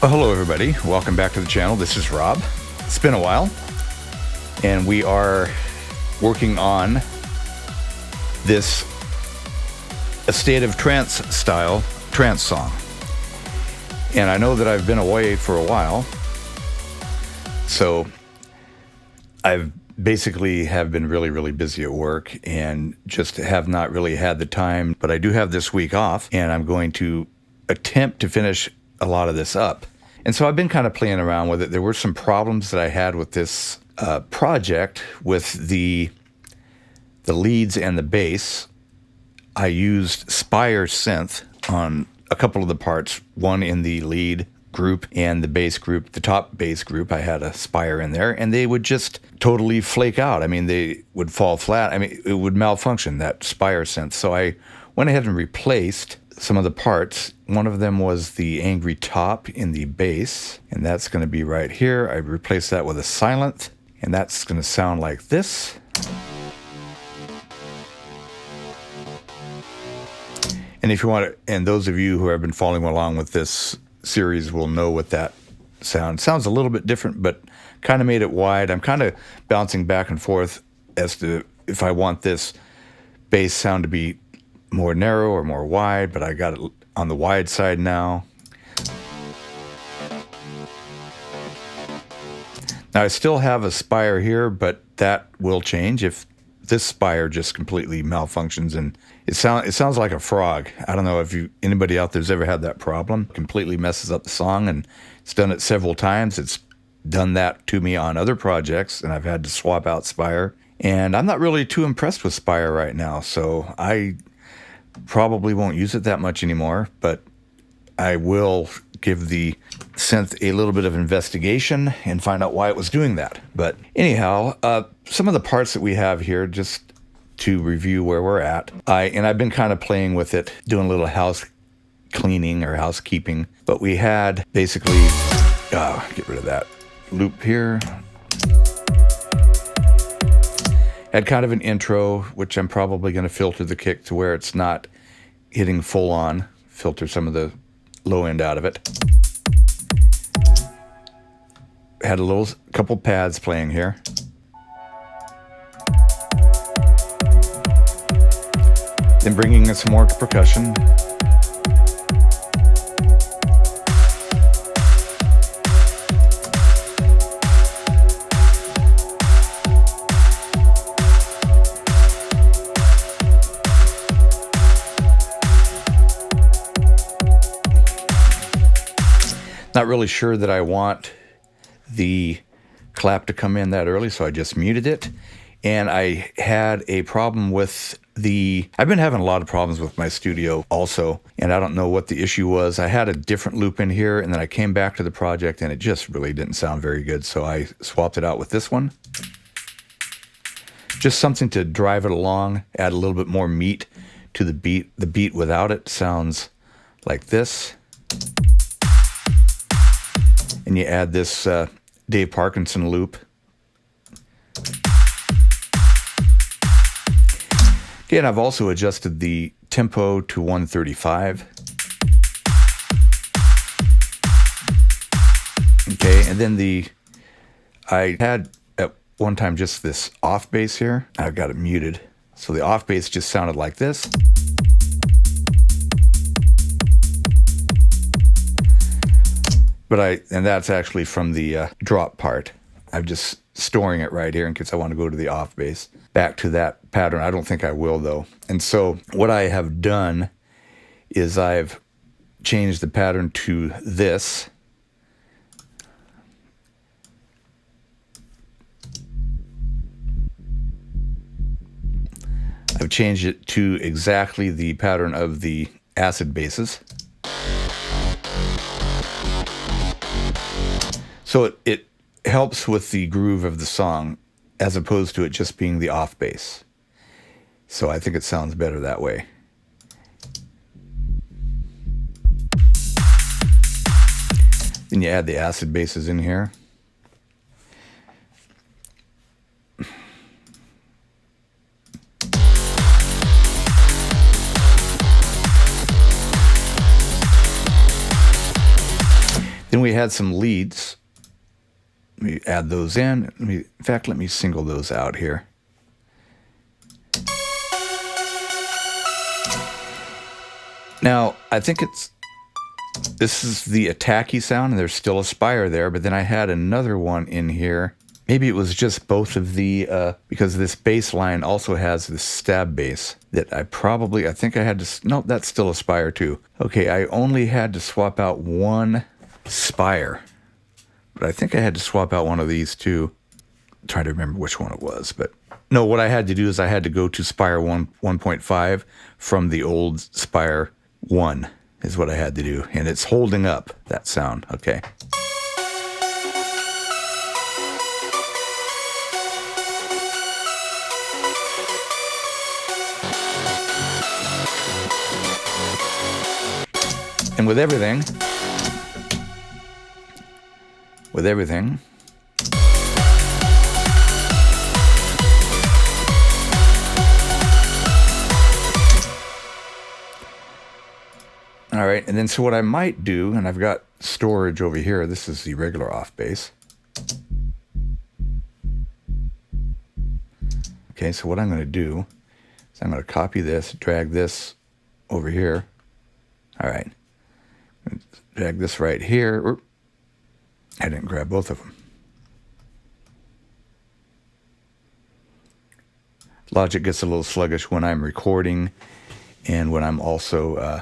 Well, hello everybody, welcome back to the channel. This is Rob. It's been a while, and we are working on this A State of Trance style trance song. And I know that I've been away for a while, so I've basically have been really busy at work and just have not really had the time, but I do have this week off, and I'm going to attempt to finish a lot of this up. And so I've been kind of playing around with it. There were some problems that I had with this project with the leads and the bass. I used Spire Synth on a couple of the parts, one in the lead group and the bass group, the top bass group. I had a Spire in there, and they would just totally flake out. I mean, they would fall flat. I mean, it would malfunction, that Spire Synth. So I went ahead and replaced some of the parts. One of them was the angry top in the bass, and that's going to be right here. I replaced that with a silent, and that's going to sound like this. And if you want to, and those of you who have been following along with this series will know what that sounds a little bit different, but kind of made it wide. I'm kind of bouncing back and forth as to if I want this bass sound to be more narrow or more wide, but I got it on the wide side now. Now I still have a Spire here, but that will change if this Spire just completely malfunctions, and it sounds like a frog. I don't know if anybody out there's ever had that problem. Completely messes up the song, and it's done it several times. It's done that to me on other projects, and I've had to swap out Spire. And I'm not really too impressed with Spire right now, so I probably won't use it that much anymore, but I will give the synth a little bit of investigation and find out why it was doing that. But anyhow, some of the parts that we have here, just to review where we're at, I've been kind of playing with it, doing a little house cleaning or housekeeping, but we had basically, get rid of that loop here. Had kind of an intro, which I'm probably going to filter the kick to where it's not hitting full on, filter some of the low end out of it. Had a couple pads playing here. Then bringing in some more percussion. Not really sure that I want the clap to come in that early, so I just muted it. And I had a problem with I've been having a lot of problems with my studio also, and I don't know what the issue was. I had a different loop in here, and then I came back to the project, and it just really didn't sound very good, so I swapped it out with this one. Just something to drive it along, add a little bit more meat to the beat. The beat without it sounds like this. And you add this Dave Parkinson loop. Okay, and I've also adjusted the tempo to 135. Okay, and then I had at one time just this off bass here. I've got it muted. So the off bass just sounded like this. And that's actually from the drop part. I'm just storing it right here in case I want to go to the off bass. Back to that pattern. I don't think I will though. And so what I have done is I've changed the pattern to this. I've changed it to exactly the pattern of the acid basses. So it helps with the groove of the song as opposed to it just being the off bass. So I think it sounds better that way. Then you add the acid basses in here. Then we had some leads. Let me add those in. In fact, let me single those out here. Now, I think this is the attacky sound, and there's still a spire there, but then I had another one in here. Maybe it was just both of the, because this bass line also has this stab bass that I think I had to, nope, that's still a spire too. Okay, I only had to swap out one spire, but I think I had to swap out one of these too. I'm trying to remember which one it was, but no, what I had to do is I had to go to spire 1.5 from the old spire 1 is what I had to do, and it's holding up that sound. Okay. And with everything, all right, and then so what I might do, and I've got storage over here, this is the regular off bass. Okay, so what I'm going to do is I'm going to copy this, drag this over here. All right. Drag this right here. I didn't grab both of them. Logic gets a little sluggish when I'm recording and when I'm also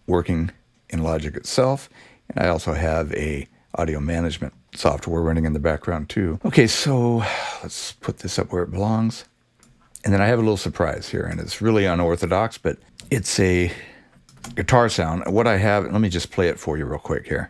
working in Logic itself. And I also have a audio management software running in the background too. Okay, so let's put this up where it belongs. And then I have a little surprise here, and it's really unorthodox, but it's a guitar sound. What I have, let me just play it for you real quick here.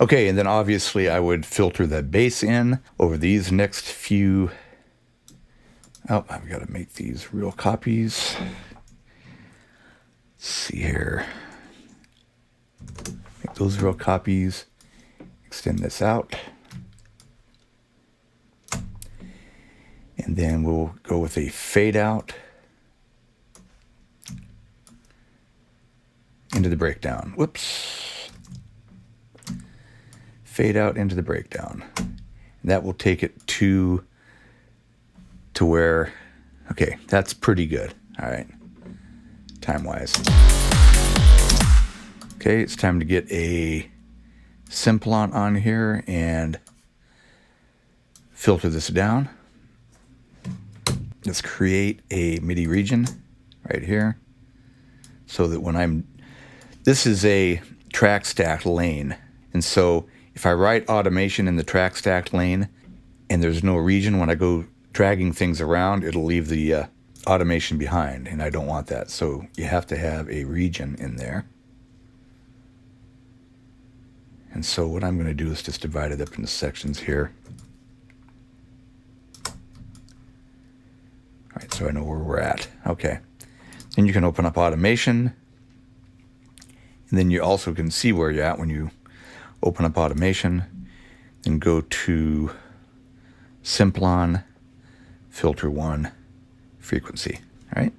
Okay, and then obviously I would filter the bass in over these next few. Oh, I've got to make these real copies. Let's see here. Make those real copies. Extend this out. And then we'll go with a fade out into the breakdown. Whoops. Fade out into the breakdown. And that will take it to where, okay, that's pretty good. All right, time-wise. Okay, it's time to get a Simplon on here and filter this down. Let's create a MIDI region right here so that when this is a track stack lane, and so if I write automation in the track stack lane and there's no region, when I go dragging things around, it'll leave the automation behind, and I don't want that. So you have to have a region in there. And so what I'm going to do is just divide it up into sections here. All right, so I know where we're at. Okay. Then you can open up automation, and then you also can see where you're at when you open up automation, and go to Simplon, filter 1, frequency. All right.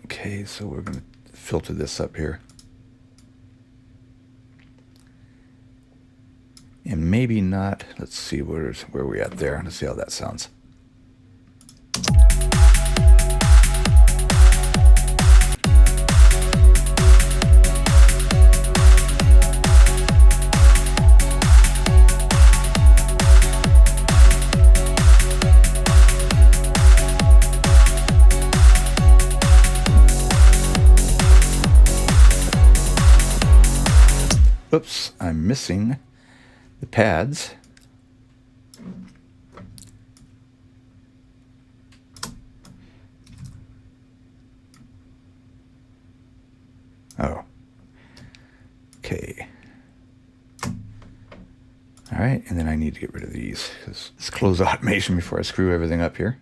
Okay, so we're going to filter this up here. And maybe not, let's see where we at there. Let's see how that sounds. Oops, I'm missing the pads. Oh. Okay. All right, and then I need to get rid of these because let's close automation before I screw everything up here.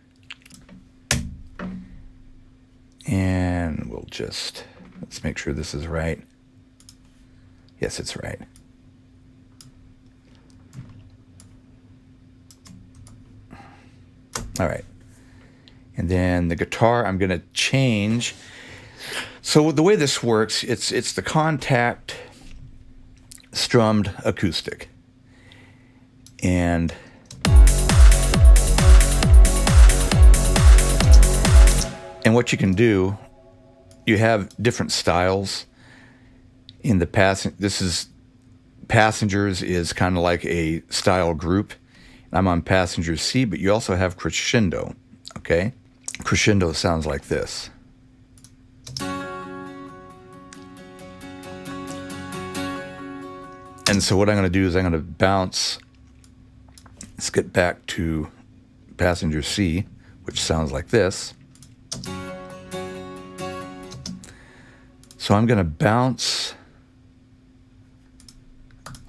And we'll just, let's make sure this is right. Yes, it's right. All right. And then the guitar, I'm going to change. So the way this works, it's the contact strummed acoustic. And what you can do, you have different styles in the Passengers is kind of like a style group. I'm on passenger C, but you also have crescendo, okay? Crescendo sounds like this. And so what I'm going to do is I'm going to bounce. Let's get back to passenger C, which sounds like this. So I'm going to bounce.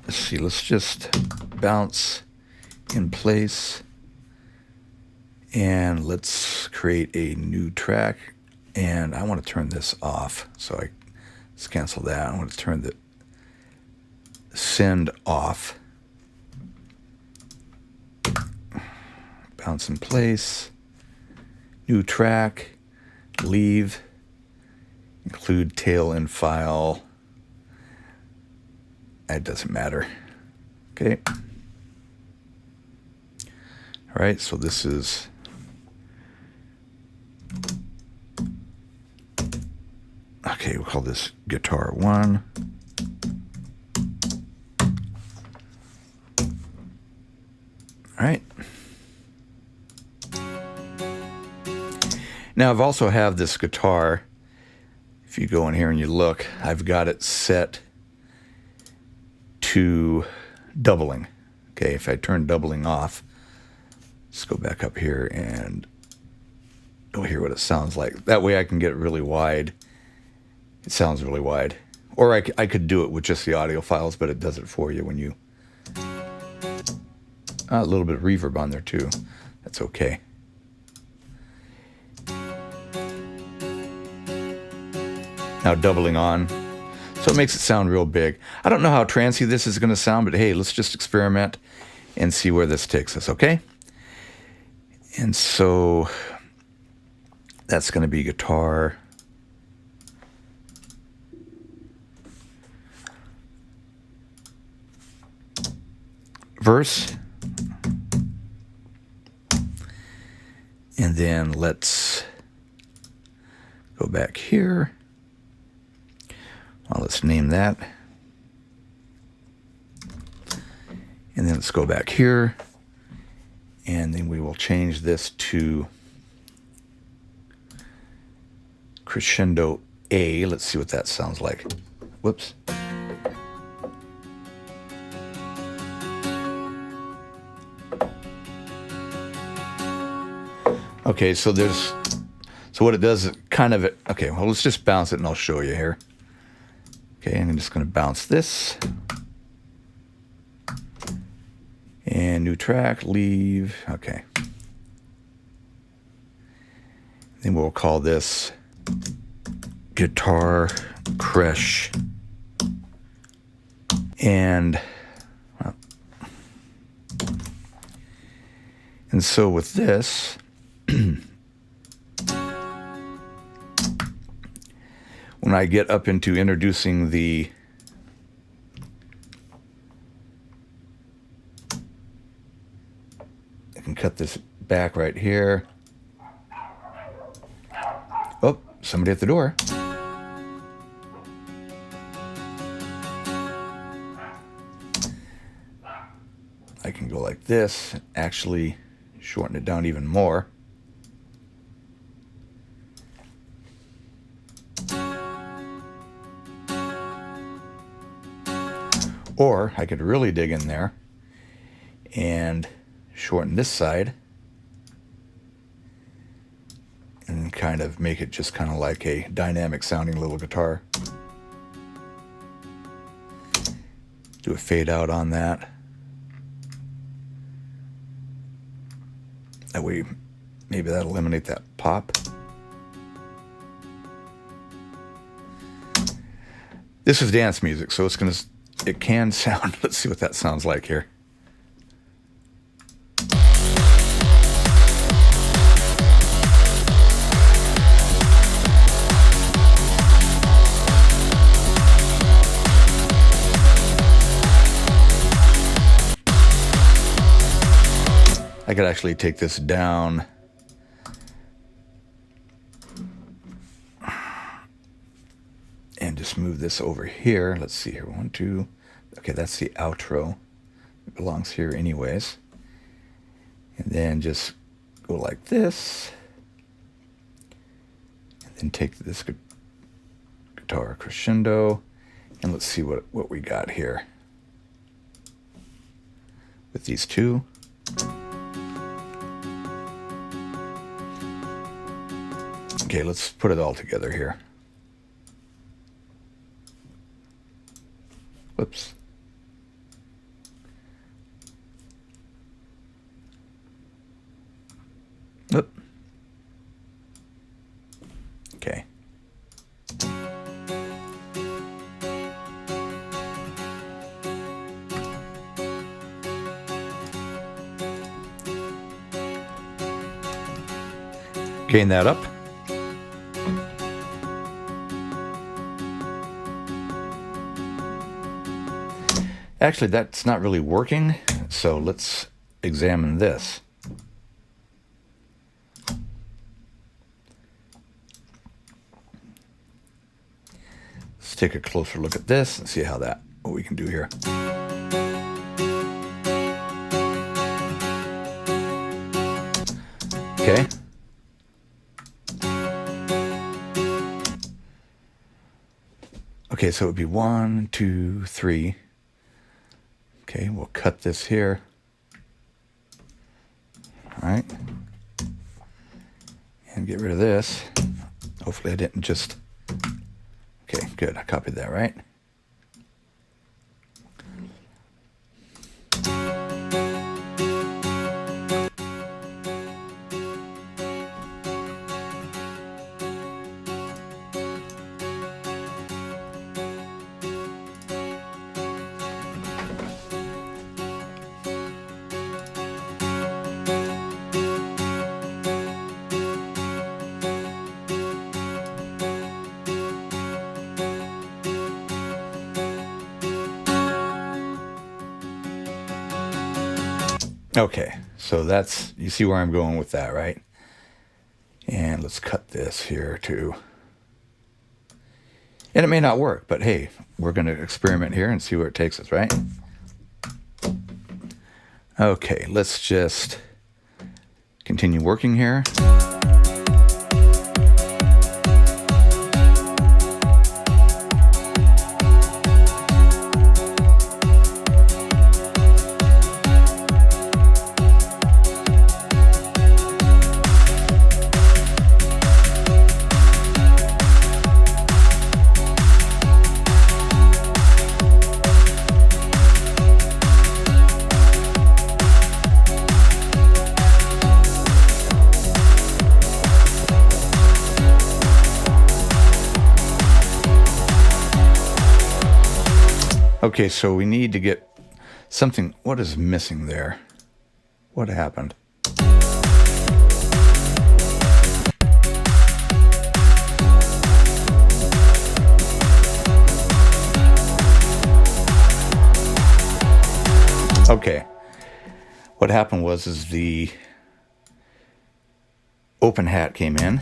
Let's see, let's just bounce in place. And let's create a new track. And I want to turn this off. So let's cancel that. I want to turn the send off. Bounce in place. New track. Leave. Include tail in file. It doesn't matter. Okay. All right, so this is okay, we'll call this guitar 1. All right. Now I've also have this guitar. If you go in here and you look, I've got it set to doubling. Okay, if I turn doubling off, let's go back up here and you'll hear what it sounds like. That way I can get it really wide. It sounds really wide. Or I could do it with just the audio files, but it does it for you when you... a little bit of reverb on there too. That's okay. Now doubling on. So it makes it sound real big. I don't know how trancey this is going to sound, but hey, let's just experiment and see where this takes us, okay? And so that's going to be guitar. Verse. And then let's go back here. Well, let's name that. And then let's go back here. And then we will change this to crescendo A. Let's see what that sounds like. Whoops. Okay, so what it does is kind of, okay, well, let's just bounce it and I'll show you here. Okay, I'm just going to bounce this. And new track, leave, okay. Then we'll call this guitar crash. And, well, and so with this, when I get up into introducing the I can cut this back right here. Oh, somebody at the door. I can go like this, actually shorten it down even more. Or I could really dig in there and shorten this side and kind of make it just kind of like a dynamic sounding little guitar. Do a fade out on that. That way, maybe that'll eliminate that pop. This is dance music, so it can sound, let's see what that sounds like here. I could actually take this down and just move this over here. Let's see here, 1, 2. Okay, that's the outro. It belongs here anyways. And then just go like this. And then take this guitar crescendo. And let's see what we got here with these two. Okay, let's put it all together here. Whoops. Oop. Okay. Gain that up. Actually, that's not really working, so let's examine this. Let's take a closer look at this and see what we can do here. Okay. Okay, so it would be 1, 2, 3. Okay, we'll cut this here. All right. And get rid of this. Hopefully I didn't just... Okay, good. I copied that, right? Okay, so that's, you see where I'm going with that, right? And let's cut this here too. And it may not work, but hey, we're going to experiment here and see where it takes us, right? Okay, let's just continue working here. Okay, so we need to get something. What is missing there? What happened? Okay, what happened was the open hat came in.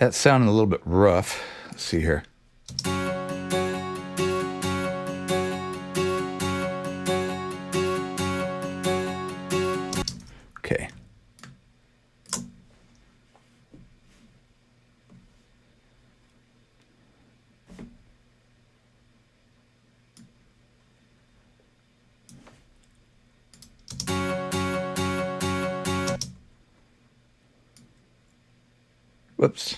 That's sounding a little bit rough. Let's see here. Okay. Whoops.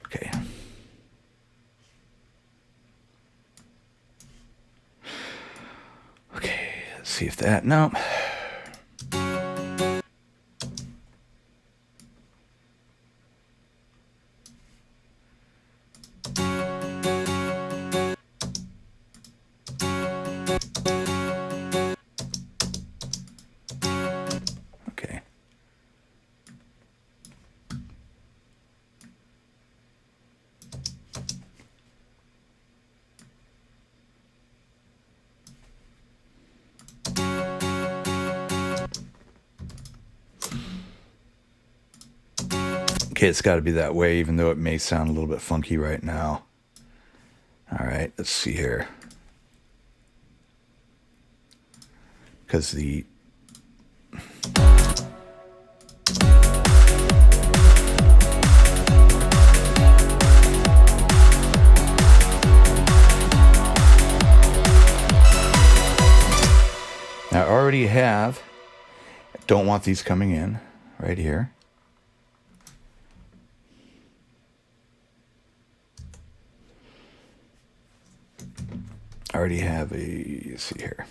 Okay. Okay, let's see if that, no. Okay. Okay, it's got to be that way, even though it may sound a little bit funky right now. All right, let's see here. Because the... I already have, don't want these coming in right here. I already have a, let's see here.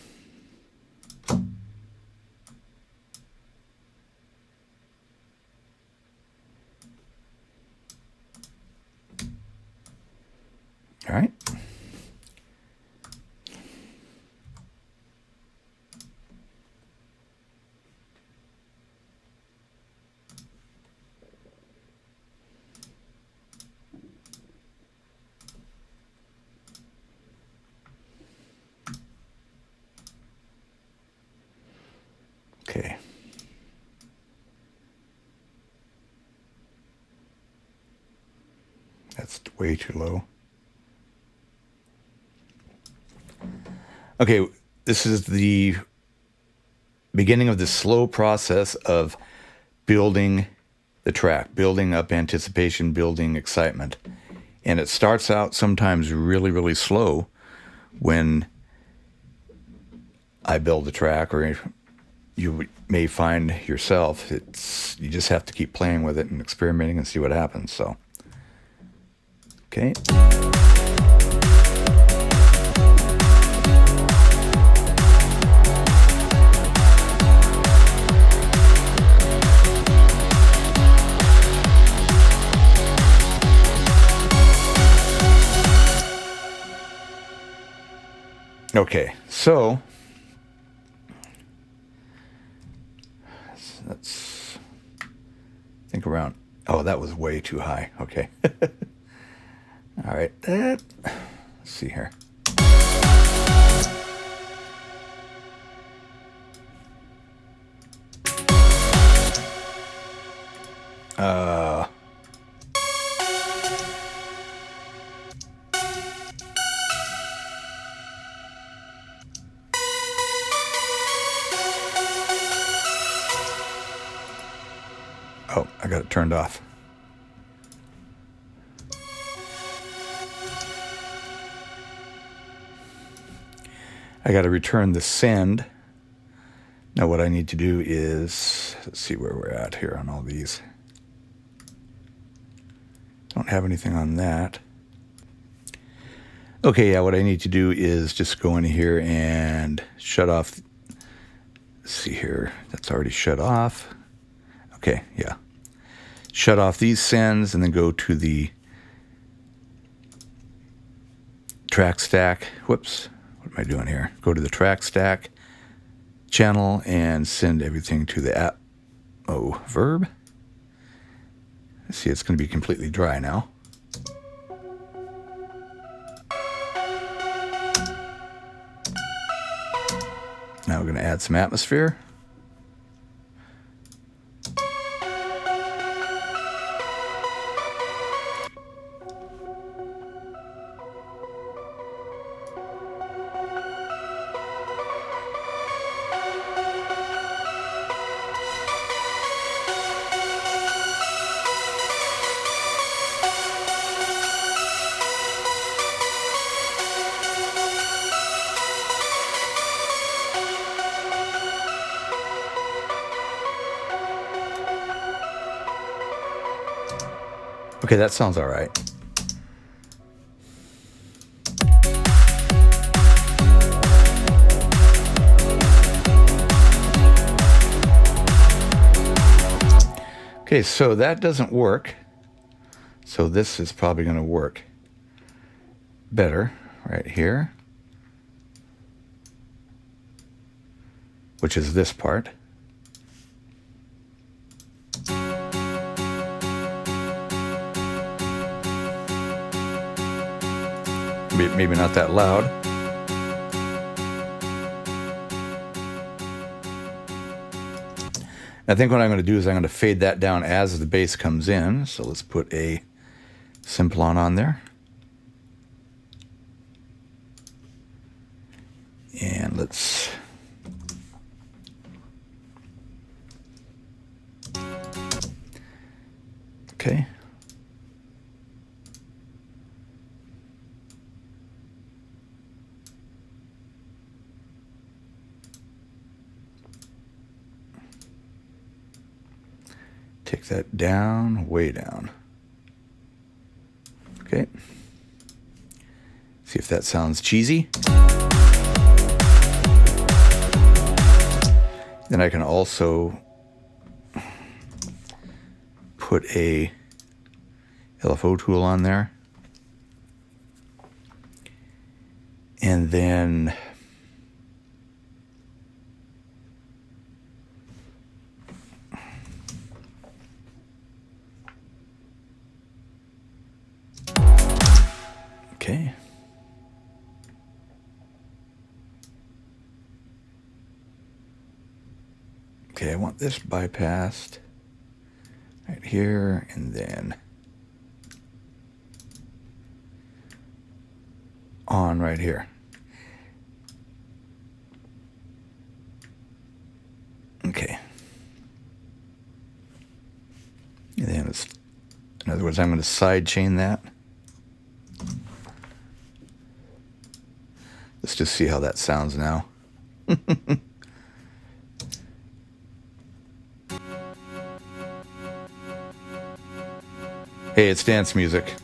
All right. Okay. That's way too low. Okay, this is the beginning of the slow process of building the track, building up anticipation, building excitement. And it starts out sometimes really, really slow when I build the track, or you may find yourself, you just have to keep playing with it and experimenting and see what happens. So, okay. Okay, so let's think around. Oh, that was way too high. Okay. All right. Let's see here. Oh, I got it turned off. I got to return the send. Now what I need to do is, let's see where we're at here on all these. Don't have anything on that. Okay, yeah, what I need to do is just go in here and shut off. Let's see here, that's already shut off. Okay, yeah. Shut off these sends and then go to the track stack. Whoops, what am I doing here? Go to the track stack channel and send everything to the verb. See, it's going to be completely dry now. Now we're going to add some atmosphere. Okay, that sounds all right. Okay, so that doesn't work. So this is probably going to work better right here, which is this part. Maybe not that loud. I think what I'm going to do is I'm going to fade that down as the bass comes in. So let's put a Simplon on there. And let's okay. Take that down, way down. Okay. See if that sounds cheesy. Then I can also put a LFO tool on there. And then okay. Okay, I want this bypassed right here, and then on right here. Okay. And then it's, in other words, I'm going to side chain that. Let's just see how that sounds now. Hey, it's dance music.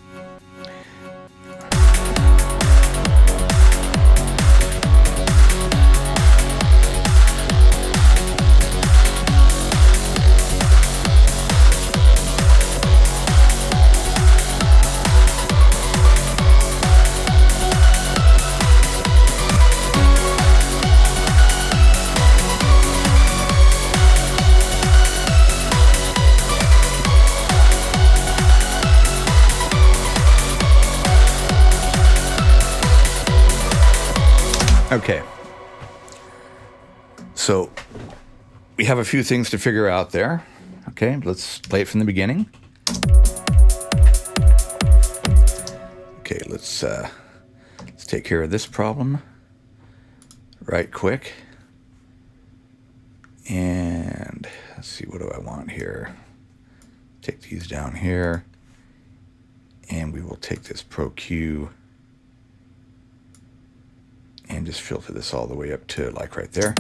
Okay, so we have a few things to figure out there. Okay, let's play it from the beginning. Okay, let's take care of this problem right quick. And let's see, what do I want here? Take these down here, and we will take this Pro Q and just filter this all the way up to like right there.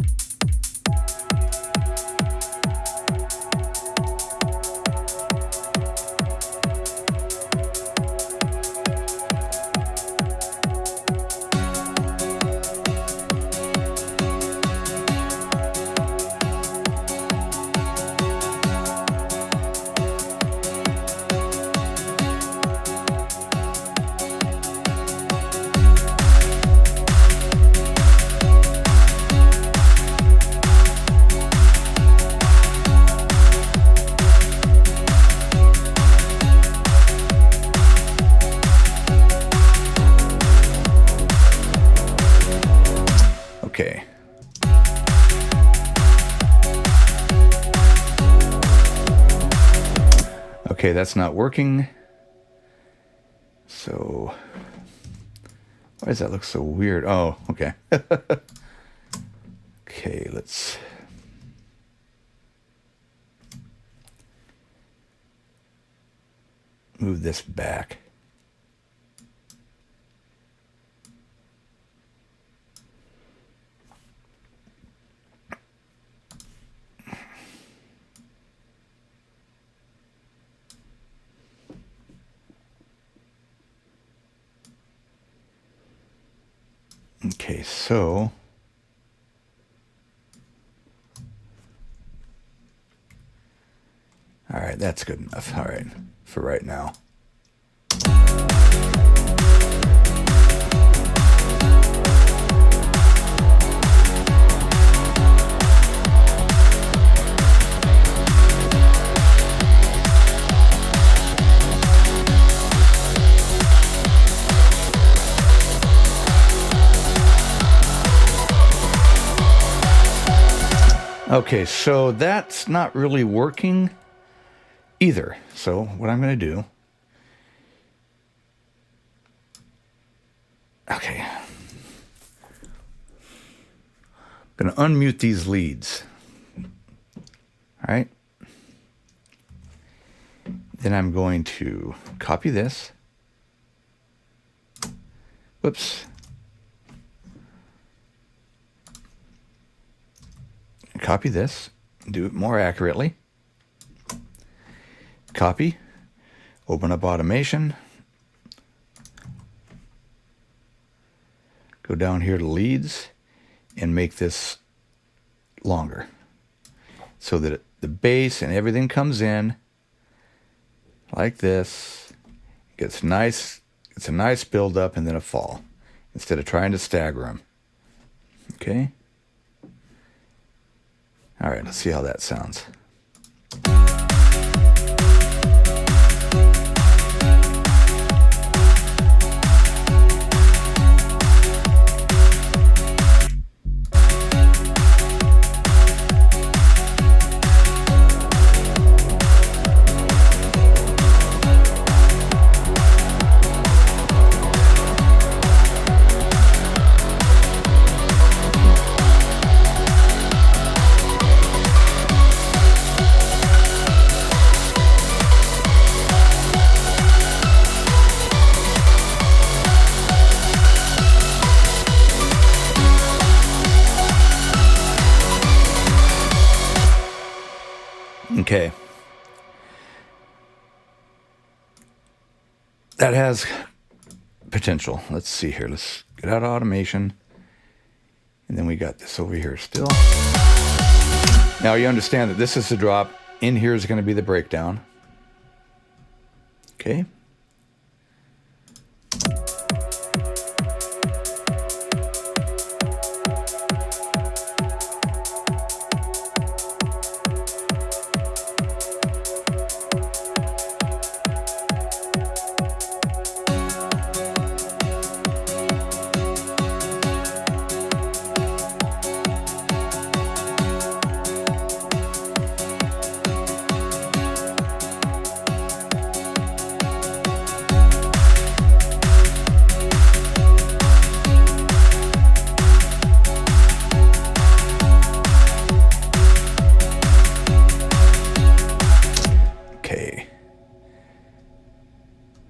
Okay. Okay, that's not working. So, why does that look so weird? Oh, okay. Okay, let's move this back. Okay, so all right, that's good enough. All right, for right now. Okay, so that's not really working either. So what I'm going to do, okay, I'm going to unmute these leads. All right. Then I'm going to copy this. Whoops. Copy this. Do it more accurately. Copy. Open up automation. Go down here to leads and make this longer so that the bass and everything comes in like this. It's nice. It's a nice build up and then a fall instead of trying to stagger them. Okay. All right, let's see how that sounds. Okay. That has potential. Let's see here. Let's get out of automation. And then we got this over here still. Now you understand that this is the drop. In here is going to be the breakdown. Okay.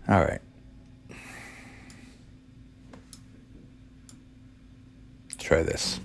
All right. Let's try this.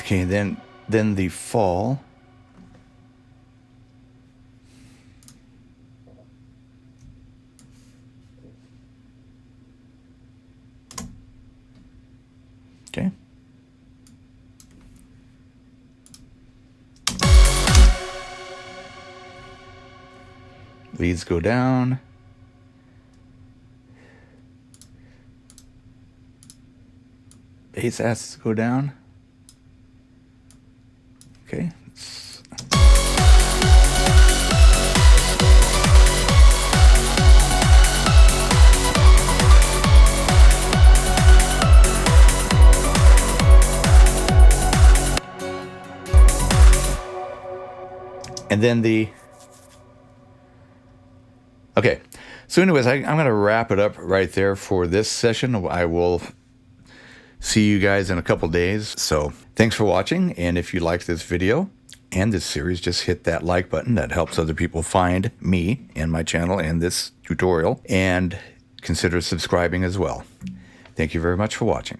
Okay, then the fall. Okay. Leads go down. Bass has to go down. Okay. And then okay. So anyways, I'm going to wrap it up right there for this session. I will see you guys in a couple days. So thanks for watching. And if you like this video and this series, just hit that like button. That helps other people find me and my channel and this tutorial. And consider subscribing as well. Thank you very much for watching.